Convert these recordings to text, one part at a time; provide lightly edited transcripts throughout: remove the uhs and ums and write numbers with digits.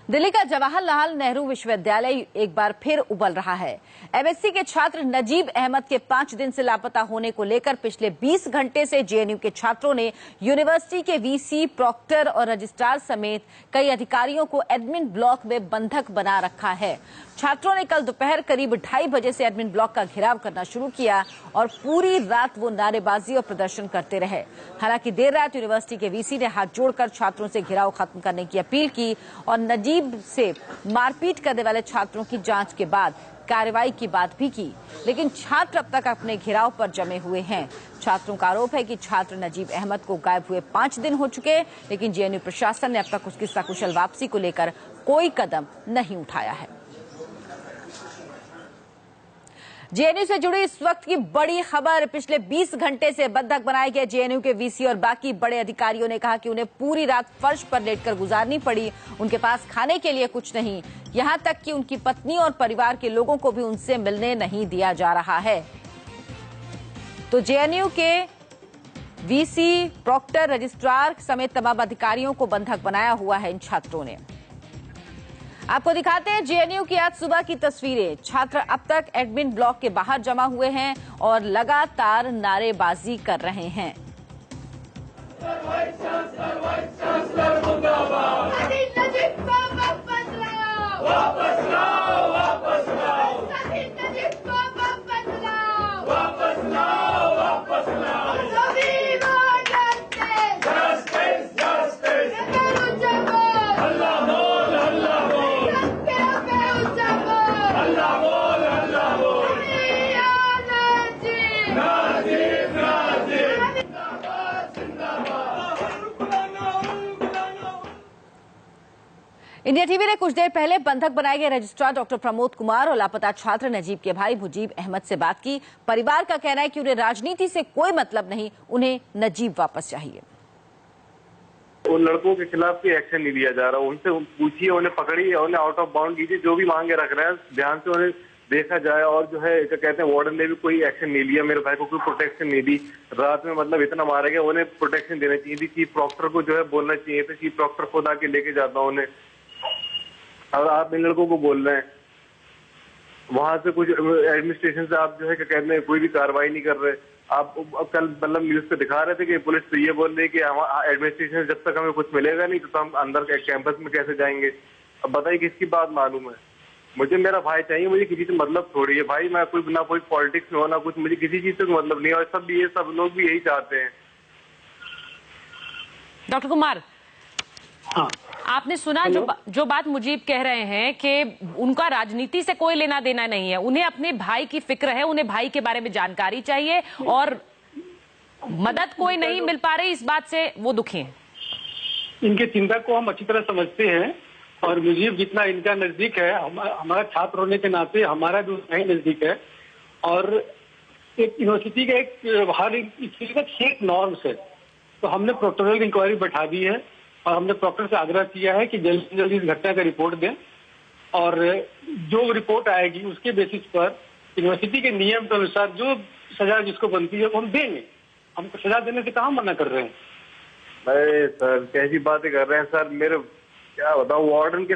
दिल्ली का जवाहरलाल नेहरू विश्वविद्यालय एक बार फिर उबल रहा है। एमएससी के छात्र नजीब अहमद के 5 दिन से लापता होने को लेकर पिछले 20 घंटे से जेएनयू के छात्रों ने यूनिवर्सिटी के वीसी, प्रॉक्टर और रजिस्ट्रार समेत कई अधिकारियों को एडमिन ब्लॉक में बंधक बना रखा है। छात्रों ने कल दोपहर करीब 2:30 बजे से एडमिन ब्लॉक का घेराव करना शुरू किया और पूरी रात वो नारेबाजी और प्रदर्शन करते रहे। हालांकि देर रात यूनिवर्सिटी के वीसी ने हाथ जोड़कर छात्रों से घेराव खत्म करने की अपील की और नजीब से मारपीट करने वाले छात्रों की जांच के बाद कार्रवाई की बात भी की, लेकिन छात्र अब तक अपने घेराव पर जमे हुए हैं। छात्रों का आरोप है कि छात्र नजीब अहमद को गायब हुए 5 दिन हो चुके, लेकिन जेएनयू प्रशासन ने अब तक उसकी सकुशल वापसी को लेकर कोई कदम नहीं उठाया है। जेएनयू से जुड़ी इस वक्त की बड़ी खबर, पिछले 20 घंटे से बंधक बनाए गए जेएनयू के वीसी और बाकी बड़े अधिकारियों ने कहा कि उन्हें पूरी रात फर्श पर लेटकर गुजारनी पड़ी। उनके पास खाने के लिए कुछ नहीं, यहां तक कि उनकी पत्नी और परिवार के लोगों को भी उनसे मिलने नहीं दिया जा रहा है। तो जेएनयू के वीसी, प्रॉक्टर, रजिस्ट्रार समेत तमाम अधिकारियों को बंधक बनाया हुआ है इन छात्रों ने। आपको दिखाते हैं जेएनयू की आज सुबह की तस्वीरें। छात्र अब तक एडमिन ब्लॉक के बाहर जमा हुए हैं और लगातार नारेबाजी कर रहे हैं। इंडिया टीवी ने कुछ देर पहले बंधक बनाए गए रजिस्ट्रार डॉक्टर प्रमोद कुमार और लापता छात्र नजीब के भाई मुजीब अहमद से बात की। परिवार का कहना है कि उन्हें राजनीति से कोई मतलब नहीं, उन्हें नजीब वापस चाहिए। उन लड़कों के खिलाफ कोई एक्शन नहीं लिया जा रहा, उनसे पूछिए, उन्हें पकड़िए, उन्हें आउट ऑफ बाउंड कीजिए, जो भी मांगे रख रहे हैं ध्यान से उन्हें देखा जाए। और जो है क्या कहते हैं, वार्डन ने भी कोई एक्शन नहीं लिया, मेरे भाई को कोई प्रोटेक्शन नहीं दी। रात में मतलब इतना मारे गए, उन्हें प्रोटेक्शन देना चाहिए थी। चीफ प्रॉक्टर को जो है बोलना चाहिए था, चीफ प्रॉक्टर खुद आके लेके जाता हूँ उन्हें। और आप इन लड़कों को बोल रहे हैं, वहां से कुछ एडमिनिस्ट्रेशन से आप जो है क्या कहते हैं कोई भी कार्रवाई नहीं कर रहे। आप कल मतलब न्यूज पे दिखा रहे थे कि पुलिस तो ये बोल रही है कि हम एडमिनिस्ट्रेशन से जब तक हमें कुछ मिलेगा नहीं तो हम अंदर कैंपस में कैसे जाएंगे। अब बताइए किसकी बात मालूम है। मुझे मेरा भाई चाहिए, मुझे किसी से मतलब थोड़ी है भाई। मैं कोई ना कोई पॉलिटिक्स में हो ना कुछ, मुझे किसी चीज से मतलब नहीं है। और सब लोग भी यही चाहते हैं। डॉक्टर कुमार, हाँ, आपने सुना जो बात मुजीब कह रहे हैं कि उनका राजनीति से कोई लेना देना नहीं है, उन्हें अपने भाई की फिक्र है, उन्हें भाई के बारे में जानकारी चाहिए और मदद कोई नहीं मिल पा रही, इस बात से वो दुखी हैं। इनके चिंता को हम अच्छी तरह समझते हैं और मुजीब जितना इनका नजदीक है, हमारा छात्र होने के नाते हमारा भी उतना ही नजदीक है। और एक यूनिवर्सिटी का एक हर एक नॉर्म्स है, तो हमने प्रोक्टोरियल इंक्वायरी बैठा दी है और हमने प्रॉक्टर से आग्रह किया है कि जल्दी से जल्दी इस घटना का रिपोर्ट दें और जो रिपोर्ट आएगी उसके बेसिस पर यूनिवर्सिटी के नियम के अनुसार जो सजा जिसको बनती है वो हम देंगे। हमको सजा देने से कहाँ मना कर रहे हैं। अरे सर कैसी बातें कर रहे हैं सर, मेरे क्या बताऊं। वार्डन के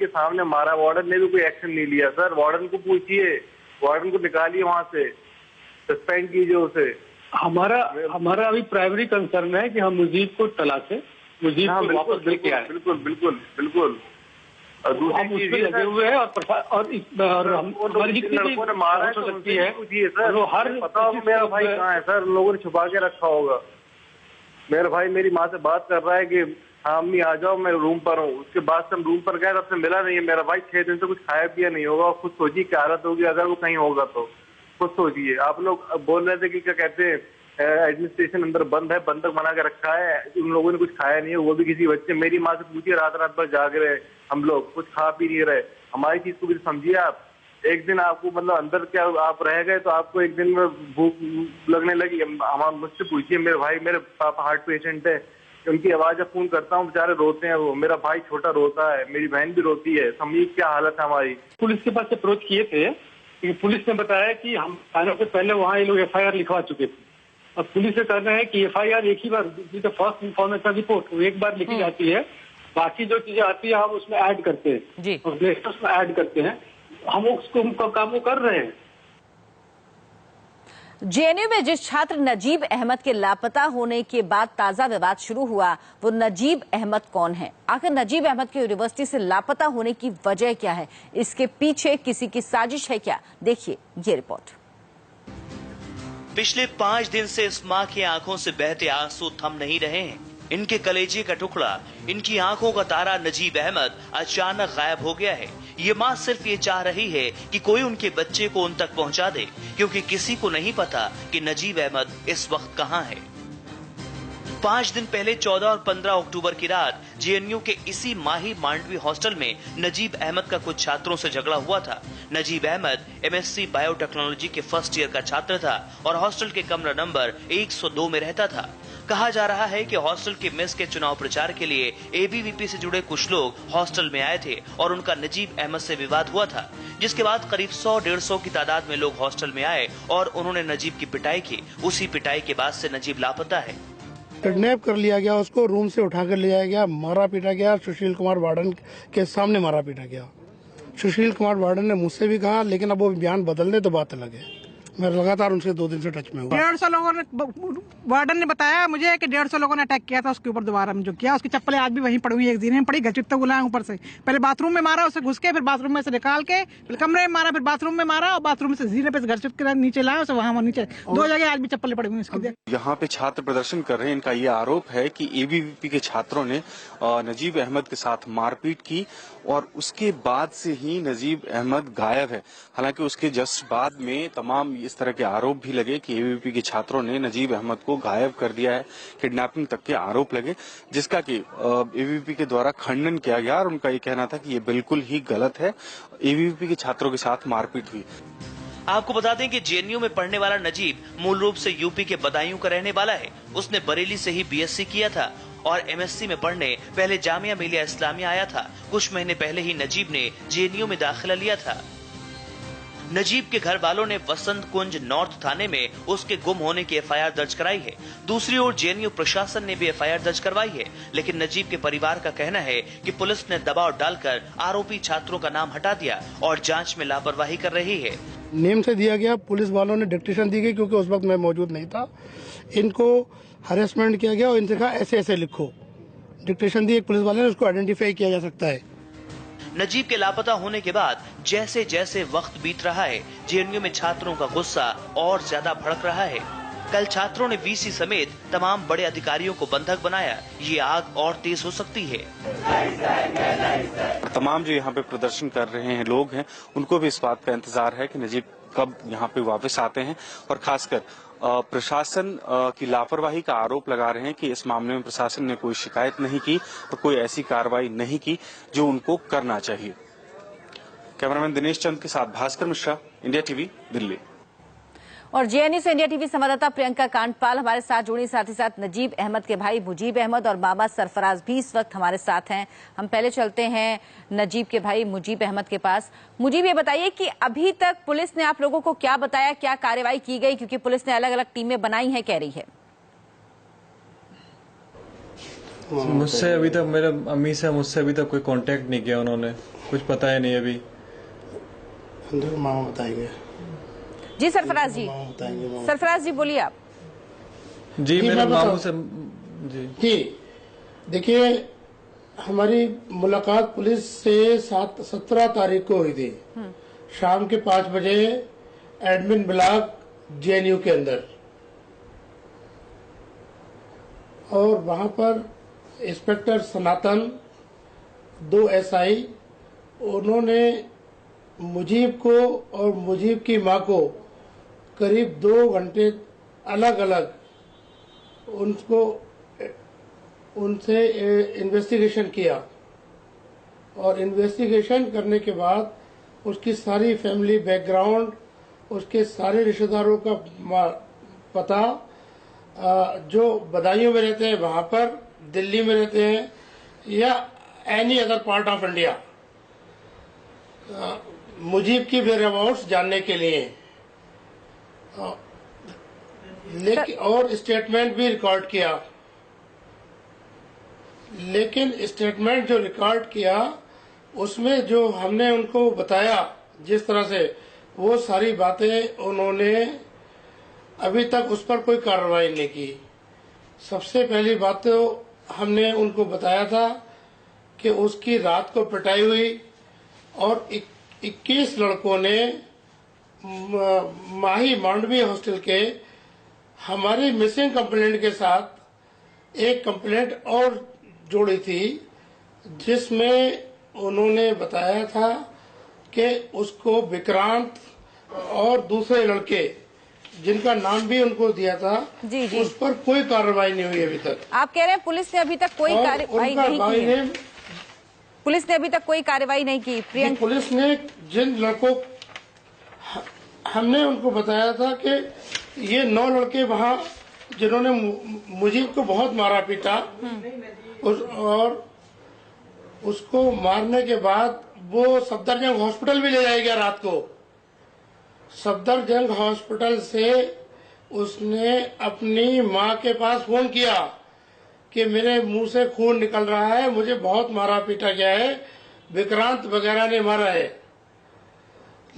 सामने मारा, वार्डन ने भी कोई एक्शन नहीं लिया। सर वार्डन को पूछिए, वार्डन को निकालिए वहां से, सस्पेंड कीजिए उसे। हमारा अभी प्राइमरी कंसर्न है कि हम मुजीब को तलाशें, मुजीब को वापस लेके आए। बिल्कुल। और दूसरी चीज लगे हुए हैं और हमारी लड़कों ने मारा है तो सकती है सर, वो हर बताओ मेरा भाई कहाँ है सर। उन लोगों ने छुपा के रखा होगा। मेरा भाई मेरी माँ से बात कर रहा है कि हाँ अम्मी आ जाओ, मैं रूम पर हूँ। उसके बाद से हम रूम पर गए, तब से मिला नहीं है मेरा भाई। 6 दिन से कुछ खाया पिया नहीं होगा। खुद सोचिए क्या हालत होगी अगर वो कहीं होगा तो। खुद सोचिए। आप लोग बोल रहे थे कि क्या कहते हैं एडमिनिस्ट्रेशन अंदर बंद है, बंधक बना के रखा है, उन लोगों ने कुछ खाया नहीं है, वो भी किसी बच्चे। मेरी माँ से पूछिए, रात भर जाग रहे, हम लोग कुछ खा पी नहीं रहे। हमारी चीज को भी समझिए आप। एक दिन आपको मतलब अंदर क्या आप रह गए तो आपको एक दिन में भूख लगने लगी। हम मुझसे पूछिए, मेरे पापा हार्ट पेशेंट है, उनकी आवाज जब फोन करता हूँ बेचारे रोते हैं। वो मेरा भाई छोटा रोता है, मेरी बहन भी रोती है। समझिए क्या हालत है हमारी। पुलिस के पास अप्रोच किए थे, पुलिस ने बताया कि हम आने से पहले वहाँ ये लोग FIR लिखवा चुके थे। अब पुलिस से कहना है कि FIR एक ही बार, फर्स्ट इन्फॉर्मेशन रिपोर्ट वो एक बार लिखी जाती है बाकी जो चीजें आती है हम उसमें ऐड करते हैं जी। उसमें ऐड करते हैं, हम उसको काम कर रहे हैं। जेएनयू में जिस छात्र नजीब अहमद के लापता होने के बाद ताजा विवाद शुरू हुआ, वो नजीब अहमद कौन है? आखिर नजीब अहमद के यूनिवर्सिटी से लापता होने की वजह क्या है? इसके पीछे किसी की साजिश है क्या? देखिए ये रिपोर्ट। पिछले 5 दिन से इस माँ की आंखों से बहते आंसू थम नहीं रहे हैं। इनके कलेजे का टुकड़ा, इनकी आंखों का तारा नजीब अहमद अचानक गायब हो गया है। ये माँ सिर्फ ये चाह रही है कि कोई उनके बच्चे को उन तक पहुंचा दे, क्योंकि किसी को नहीं पता कि नजीब अहमद इस वक्त कहां है। 5 दिन पहले 14 और 15 अक्टूबर की रात जेएनयू के इसी माही मांडवी हॉस्टल में नजीब अहमद का कुछ छात्रों से झगड़ा हुआ था। नजीब अहमद एमएससी बायोटेक्नोलॉजी के फर्स्ट ईयर का छात्र था और हॉस्टल के कमरा नंबर 102 में रहता था। कहा जा रहा है कि हॉस्टल के मेस के चुनाव प्रचार के लिए एबीवीपी से जुड़े कुछ लोग हॉस्टल में आए थे और उनका नजीब अहमद से विवाद हुआ था, जिसके बाद करीब 100-150 की तादाद में लोग हॉस्टल में आए और उन्होंने नजीब की पिटाई की। उसी पिटाई के बाद से नजीब लापता है। किडनैप कर लिया गया, उसको रूम से उठाकर ले जाया गया, मारा पीटा गया। सुशील कुमार वार्डन के सामने मारा पीटा गया। सुशील कुमार वार्डन ने मुझसे भी कहा, लेकिन अब वो बयान बदलने तो बात अलग है। मैं लगातार उनसे 2 दिन से टच में हूँ। 150 लोगों ने, वार्डन ने बताया मुझे कि 150 लोगों ने अटैक किया था उसके ऊपर। दोबारा जो किया, उसकी चप्पलें आज भी वहीं पड़ी हुई, एक दिन में पड़ी, घसीटते बुलाया ऊपर से। पहले बाथरूम में मारा, उसे घुस के, फिर बाथरूम में से निकाल के, फिर कमरे में मारा, फिर बाथरूम में मारा और बाथरूम से जीने पे घसीट के नीचे लाया उसे। वहां नीचे 2 जगह आज भी चप्पलें पड़ी हुई उसकी। यहाँ पे छात्र प्रदर्शन कर रहे हैं। इनका ये आरोप है कि एबीवीपी के छात्रों ने नजीब अहमद के साथ मारपीट की और उसके बाद से ही नजीब अहमद गायब है। हालांकि उसके जस्ट बाद में तमाम इस तरह के आरोप भी लगे कि एबीवीपी के छात्रों ने नजीब अहमद को गायब कर दिया है, किडनैपिंग तक के आरोप लगे, जिसका कि एबीवीपी के द्वारा खंडन किया गया और उनका ये कहना था कि ये बिल्कुल ही गलत है। एबीवीपी के छात्रों के साथ मारपीट हुई। आपको बता दें कि जेएनयू में पढ़ने वाला नजीब मूल रूप से यूपी के बदायूं का रहने वाला है। उसने बरेली से ही बीएससी किया था और एमएससी में पढ़ने पहले जामिया मिलिया इस्लामिया आया था। कुछ महीने पहले ही नजीब ने जेएनयू में दाखिला लिया था। नजीब के घर वालों ने वसंत कुंज नॉर्थ थाने में उसके गुम होने की एफआईआर दर्ज कराई है। दूसरी ओर जेएनयू प्रशासन ने भी एफआईआर दर्ज करवाई है, लेकिन नजीब के परिवार का कहना है कि पुलिस ने दबाव डालकर आरोपी छात्रों का नाम हटा दिया और जांच में लापरवाही कर रही है। नेम से दिया गया, पुलिस वालों ने डिक्टेशन दी गई, क्योंकि उस वक्त मैं मौजूद नहीं था। इनको हरेसमेंट किया गया और इनसे कहा ऐसे ऐसे लिखो। डिक्टेशन दी एक पुलिस वाले ने, उसको आइडेंटिफाई किया जा सकता है। नजीब के लापता होने के बाद जैसे जैसे वक्त बीत रहा है, जेएनयू में छात्रों का गुस्सा और ज्यादा भड़क रहा है। कल छात्रों ने वीसी समेत तमाम बड़े अधिकारियों को बंधक बनाया। ये आग और तेज हो सकती है। तमाम जो यहाँ पे प्रदर्शन कर रहे हैं लोग हैं, उनको भी इस बात का इंतजार है कि नजीब कब यहाँ पे वापस आते हैं और खासकर प्रशासन की लापरवाही का आरोप लगा रहे हैं कि इस मामले में प्रशासन ने कोई शिकायत नहीं की और कोई ऐसी कार्रवाई नहीं की जो उनको करना चाहिए। कैमरामैन दिनेश चंद के साथ भास्कर मिश्रा, इंडिया टीवी, दिल्ली। और जेएनयू से इंडिया टीवी संवाददाता प्रियंका कांडपाल हमारे साथ जुड़ी, साथ ही साथ नजीब अहमद के भाई मुजीब अहमद और मामा सरफराज भी इस वक्त हमारे साथ हैं। हम पहले चलते हैं नजीब के भाई मुजीब अहमद के पास। मुजीब, ये बताइए कि अभी तक पुलिस ने आप लोगों को क्या बताया, क्या कार्रवाई की गई, क्योंकि पुलिस ने अलग अलग टीमें बनाई हैं, कह रही है। मुझसे अभी तक, मेरे अम्मी से मुझसे अभी तक कोई कांटेक्ट नहीं किया उन्होंने, कुछ पता है नहीं अभी। मामा बताएंगे। जी सरफराज जी, सरफराज जी बोलिए आप। जी मेरे मामू से जी देखिए, हमारी मुलाकात पुलिस से 17 तारीख को हुई थी, शाम के 5 बजे एडमिन ब्लॉक जेएनयू के अंदर। और वहां पर इंस्पेक्टर सनातन, 2 एसआई, उन्होंने मुजीब को और मुजीब की मां को करीब 2 घंटे अलग अलग उनसे इन्वेस्टिगेशन किया। और इन्वेस्टिगेशन करने के बाद उसकी सारी फैमिली बैकग्राउंड, उसके सारे रिश्तेदारों का पता, जो बदायूं में रहते हैं वहां पर, दिल्ली में रहते हैं या any other part of India, Mujib की वेयरअबाउट्स जानने के लिए, लेकिन और स्टेटमेंट भी रिकॉर्ड किया। लेकिन स्टेटमेंट जो रिकॉर्ड किया उसमें जो हमने उनको बताया जिस तरह से, वो सारी बातें उन्होंने अभी तक उस पर कोई कार्रवाई नहीं की। सबसे पहली बात तो हमने उनको बताया था कि उसकी रात को पिटाई हुई और 21 लड़कों ने माही मांडवी हॉस्टल के हमारी मिसिंग कंप्लेंट के साथ एक कंप्लेंट और जोड़ी थी, जिसमें उन्होंने बताया था कि उसको विक्रांत और दूसरे लड़के जिनका नाम भी उनको दिया था, जी जी, उस पर कोई कार्रवाई नहीं हुई अभी तक। आप कह रहे हैं पुलिस ने अभी तक कोई कार्रवाई नहीं की है? पुलिस ने अभी तक कोई कार्रवाई नहीं की। प्रियंका, पुलिस ने जिन लड़कों, हमने उनको बताया था कि ये 9 लड़के वहाँ जिन्होंने मुजीब को बहुत मारा पीटा, और उसको मारने के बाद वो सफदरजंग हॉस्पिटल भी ले जाया गया रात को। सफदरजंग हॉस्पिटल से उसने अपनी माँ के पास फोन किया कि मेरे मुंह से खून निकल रहा है, मुझे बहुत मारा पीटा गया है, विक्रांत वगैरह ने मारा है।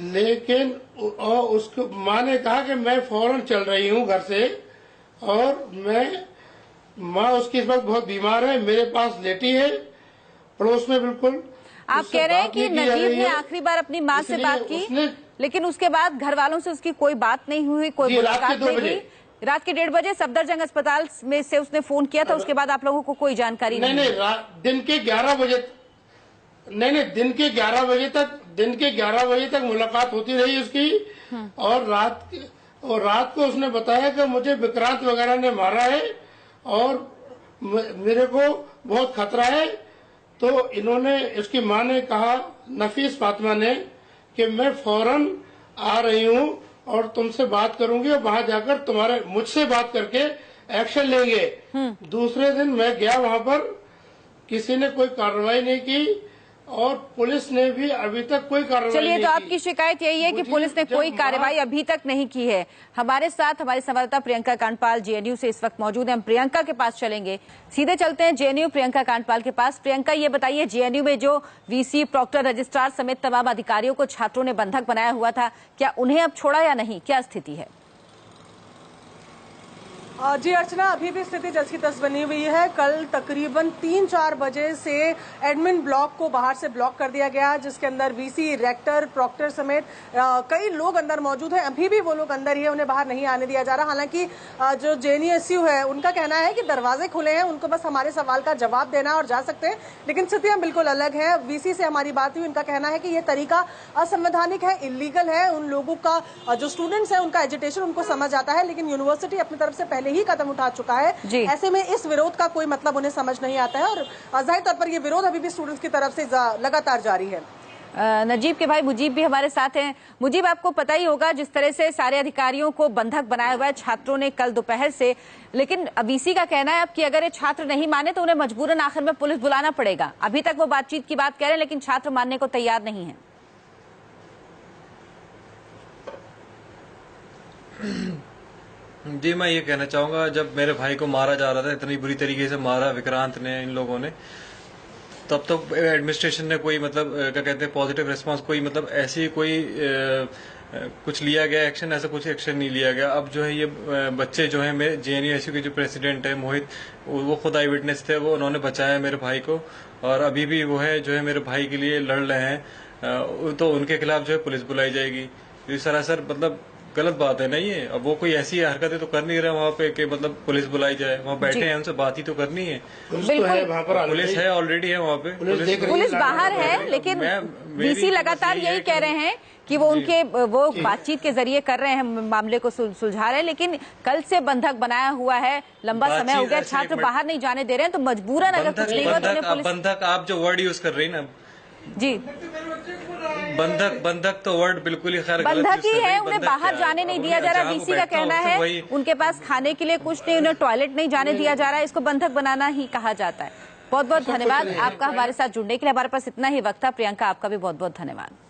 लेकिन उसको माँ ने कहा कि मैं फौरन चल रही हूँ घर से, और माँ उसकी इस वक्त बहुत बीमार है, मेरे पास लेटी है पड़ोस में। बिल्कुल आप कह रहे हैं कि नजीब ने आखिरी बार अपनी माँ से बात की, लेकिन उसके बाद घर वालों से उसकी कोई बात नहीं हुई, कोई मुलाकात नहीं हुई। रात के 1:30 बजे सफदरजंग अस्पताल में से उसने फोन किया था, उसके बाद आप लोगों को कोई जानकारी नहीं? दिन के 11 बजे, दिन के 11 बजे तक मुलाकात होती रही उसकी। और रात को उसने बताया कि मुझे विक्रांत वगैरह ने मारा है और मेरे को बहुत खतरा है। तो इन्होंने, इसकी माँ ने कहा, नफीस फातिमा ने, कि मैं फौरन आ रही हूँ और तुमसे बात करूंगी और वहां जाकर मुझसे बात करके एक्शन लेंगे। दूसरे दिन मैं गया वहां पर, किसी ने कोई कार्रवाई नहीं की और पुलिस ने भी अभी तक कोई कार्रवाई नहीं की। चलिए, तो आपकी शिकायत यही है कि पुलिस ने कोई कार्रवाई अभी तक नहीं की है। हमारे साथ हमारी संवाददाता प्रियंका कांडपाल जेएनयू से इस वक्त मौजूद है। हम प्रियंका के पास चलेंगे, सीधे चलते हैं जेएनयू प्रियंका कांडपाल के पास। प्रियंका, ये बताइए, जेएनयू में जो वीसी, प्रॉक्टर, रजिस्ट्रार समेत तमाम अधिकारियों को छात्रों ने बंधक बनाया हुआ था, क्या उन्हें अब छोड़ा या नहीं, क्या स्थिति है? जी अर्चना, अभी भी स्थिति जस की तस बनी हुई है। कल तकरीबन 3-4 बजे से एडमिन ब्लॉक को बाहर से ब्लॉक कर दिया गया, जिसके अंदर वीसी, रेक्टर, प्रॉक्टर समेत कई लोग अंदर मौजूद हैं। अभी भी वो लोग अंदर ही है, उन्हें बाहर नहीं आने दिया जा रहा। हालांकि जो जेएनयू है उनका कहना है कि दरवाजे खुले हैं, उनको बस हमारे सवाल का जवाब देना और जा सकते हैं। लेकिन स्थितियां बिल्कुल अलग है। वीसी से हमारी बात हुई, उनका कहना है कि ये तरीका असंवैधानिक है, इलीगल है। उन लोगों का जो स्टूडेंट्स है उनका एजिटेशन उनको समझ आता है, लेकिन यूनिवर्सिटी अपनी तरफ से पहले ही कदम उठा चुका है। ऐसे में इस विरोध का कोई मतलब उन्हें समझ नहीं आता है और जाहिर तौर पर ये विरोध अभी भी स्टूडेंट्स की तरफ से लगातार जारी है। नजीब के भाई मुजीब भी हमारे साथ हैं। मुजीब, आपको पता ही होगा जिस तरह से सारे अधिकारियों को बंधक बनाया हुआ है छात्रों ने कल दोपहर से, लेकिन वीसी का कहना है अब कि अगर ये छात्र नहीं माने तो उन्हें मजबूरन आखिर में पुलिस बुलाना पड़ेगा। अभी तक वो बातचीत की बात कह रहे हैं, लेकिन छात्र मानने को तैयार नहीं है। जी, मैं ये कहना चाहूंगा, जब मेरे भाई को मारा जा रहा था, इतनी बुरी तरीके से मारा विक्रांत ने, इन लोगों ने, तब तक एडमिनिस्ट्रेशन ने कोई क्या कहते हैं पॉजिटिव रिस्पांस, कोई ऐसी कोई कुछ लिया गया एक्शन, ऐसा कुछ एक्शन नहीं लिया गया। अब जो है ये बच्चे जो है, मेरे जेएनयू के जो प्रेसिडेंट है मोहित, वो खुद आई विटनेस थे, वो उन्होंने बचाया मेरे भाई को और अभी भी वो है जो है मेरे भाई के लिए लड़ रहे हैं। तो उनके खिलाफ जो है पुलिस बुलाई जाएगी। ये सरासर गलत बात है ना ये। अब वो कोई ऐसी हरकतें तो कर नहीं रहे वहाँ पे कि पुलिस बुलाई जाए। वहाँ बैठे हैं, उनसे बात ही तो करनी है। पुलिस है, ऑलरेडी है वहाँ पे, पुलिस बाहर है, लेकिन वीसी लगातार यही कह रहे हैं कि वो बातचीत के जरिए कर रहे हैं, मामले को सुलझा रहे हैं, लेकिन कल से बंधक बनाया हुआ है, लंबा समय हो गया, छात्र बाहर नहीं जाने दे रहे हैं, तो मजबूरन अगर कुछ नहीं हुआ तो उन्हें पुलिस। बंधक, आप जो वर्ड यूज कर रही है ना जी, बंधक तो वर्ड बिल्कुल ही खैर बंधक ही है। उन्हें बाहर जाने नहीं दिया जा रहा। वीसी का कहना है उनके पास खाने के लिए कुछ नहीं, उन्हें टॉयलेट नहीं जाने दिया जा रहा है। इसको बंधक बनाना ही कहा जाता है। बहुत बहुत धन्यवाद आपका हमारे साथ जुड़ने के लिए। हमारे पास इतना ही वक्त था। प्रियंका, आपका भी बहुत बहुत धन्यवाद।